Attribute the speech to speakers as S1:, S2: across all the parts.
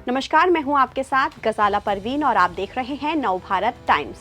S1: नमस्कार, मैं हूं आपके साथ गजाला परवीन और आप देख रहे हैं नवभारत टाइम्स।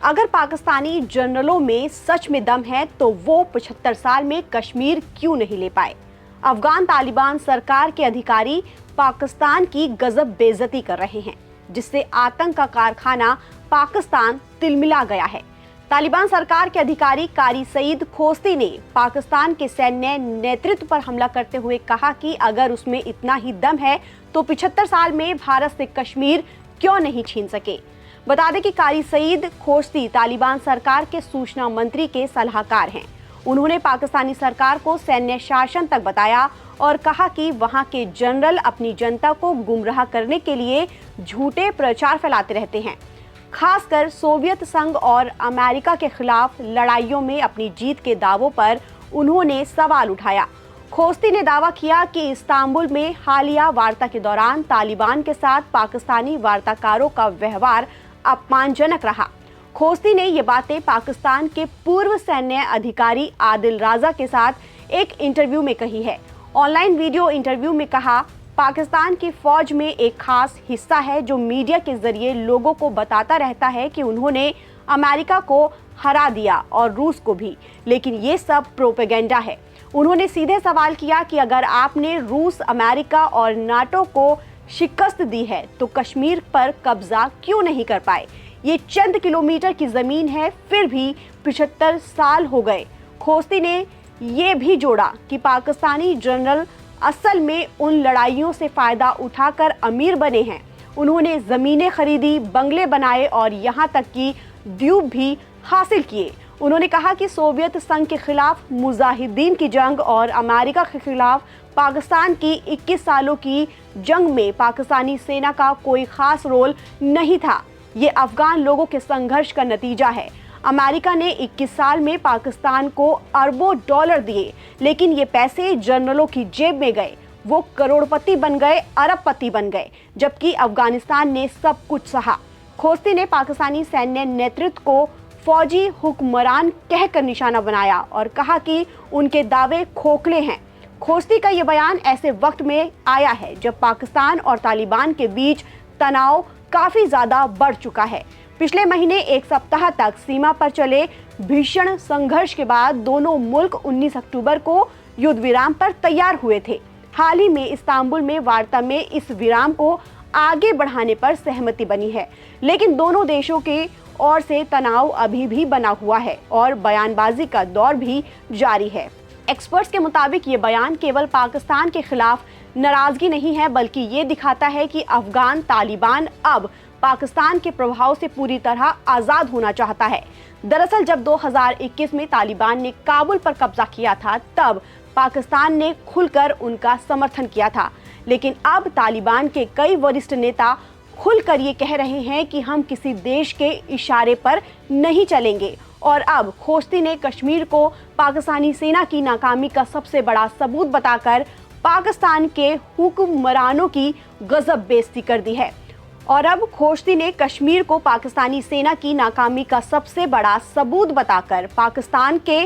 S1: अगर पाकिस्तानी जनरलों में सच में दम है तो वो 75 साल में कश्मीर क्यों नहीं ले पाए। अफगान तालिबान सरकार के अधिकारी पाकिस्तान की गजब बेइज्जती कर रहे हैं, जिससे आतंक का कारखाना पाकिस्तान तिलमिला गया है। तालिबान सरकार के अधिकारी कारी सईद खोस्ती ने पाकिस्तान के सैन्य नेतृत्व पर हमला करते हुए कहा कि अगर उसमें इतना ही दम है तो 75 साल में भारत से कश्मीर क्यों नहीं छीन सके। बता दें कि कारी सईद खोस्ती तालिबान सरकार के सूचना मंत्री के सलाहकार हैं। उन्होंने पाकिस्तानी सरकार को सैन्य शासन तक बताया और कहा कि वहां के जनरल अपनी जनता को गुमराह करने के लिए झूठे प्रचार फैलाते रहते हैं। खासकर सोवियत संघ और अमेरिका के खिलाफ लड़ाइयों में अपनी जीत के दावों पर उन्होंने सवाल उठाया। खोस्ती ने दावा किया कि इस्तांबुल में हालिया वार्ता के दौरान तालिबान के साथ पाकिस्तानी वार्ताकारों का व्यवहार अपमानजनक रहा। खोस्ती ने ये बातें पाकिस्तान के पूर्व सैन्य अधिकारी आदिल राजा के साथ एक इंटरव्यू में कही है। ऑनलाइन वीडियो इंटरव्यू में कहा, पाकिस्तान की फौज में एक खास हिस्सा है जो मीडिया के जरिए लोगों को बताता रहता है कि उन्होंने अमेरिका को हरा दिया और रूस को भी, लेकिन ये सब प्रोपेगेंडा है। उन्होंने सीधे सवाल किया कि अगर आपने रूस, अमेरिका और नाटो को शिकस्त दी है तो कश्मीर पर कब्जा क्यों नहीं कर पाए। ये चंद किलोमीटर की जमीन है, फिर भी 75 साल हो गए। खोस्ती ने ये भी जोड़ा कि पाकिस्तानी जनरल असल में उन लड़ाइयों से फायदा उठाकर अमीर बने हैं। उन्होंने जमीनें खरीदी, बंगले बनाए और यहाँ तक कि द्वीप भी हासिल किए। उन्होंने कहा कि सोवियत संघ के खिलाफ मुजाहिदीन की जंग और अमेरिका के खिलाफ पाकिस्तान की 21 सालों की जंग में पाकिस्तानी सेना का कोई खास रोल नहीं था। ये अफगान लोगों के संघर्ष का नतीजा है। अमेरिका ने 21 साल में पाकिस्तान को अरबों डॉलर दिए, लेकिन ये पैसे जनरलों की जेब में गए। वो करोड़पति बन गए, अरबपति बन गए, जबकि अफगानिस्तान ने सब कुछ सहा। खोस्ती ने पाकिस्तानी सैन्य नेतृत्व को फौजी हुक्मरान कहकर निशाना बनाया और कहा कि उनके दावे खोखले हैं। खोस्ती का ये बयान ऐसे वक्त में आया है जब पाकिस्तान और तालिबान के बीच तनाव काफी ज्यादा बढ़ चुका है। पिछले महीने एक सप्ताह तक सीमा पर चले भीषण संघर्ष के बाद दोनों मुल्क 19 अक्टूबर को युद्ध विराम पर तैयार हुए थे। हाल ही में इस्तांबुल में वार्ता में इस विराम को आगे बढ़ाने पर सहमति बनी है, लेकिन दोनों देशों के ओर से तनाव अभी भी बना हुआ है और बयानबाजी का दौर भी जारी है। एक्सपर्ट्स के मुताबिक ये बयान केवल पाकिस्तान के खिलाफ नाराजगी नहीं है, बल्कि ये दिखाता है कि अफगान तालिबान अब पाकिस्तान के प्रभाव से पूरी तरह आज़ाद होना चाहता है। दरअसल जब 2021 में तालिबान ने काबुल पर कब्जा किया था, तब पाकिस्तान ने खुलकर उनका समर्थन किया था, लेकिन अब तालिबान के कई वरिष्ठ नेता खुलकर ये कह रहे हैं कि हम किसी देश के इशारे पर नहीं चलेंगे। और अब खोस्ती ने कश्मीर को पाकिस्तानी सेना की नाकामी का सबसे बड़ा सबूत बताकर पाकिस्तान के हुक्मरानों की गजब बेइज्जती कर दी है। और अब खोस्ती ने कश्मीर को पाकिस्तानी सेना की नाकामी का सबसे बड़ा सबूत बताकर पाकिस्तान के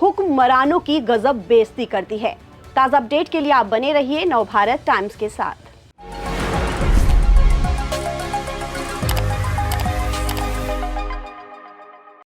S1: हुक्मरानों की गजब बेइज्जती कर दी है। ताज़ा अपडेट के लिए आप बने रहिए नवभारत टाइम्स के साथ।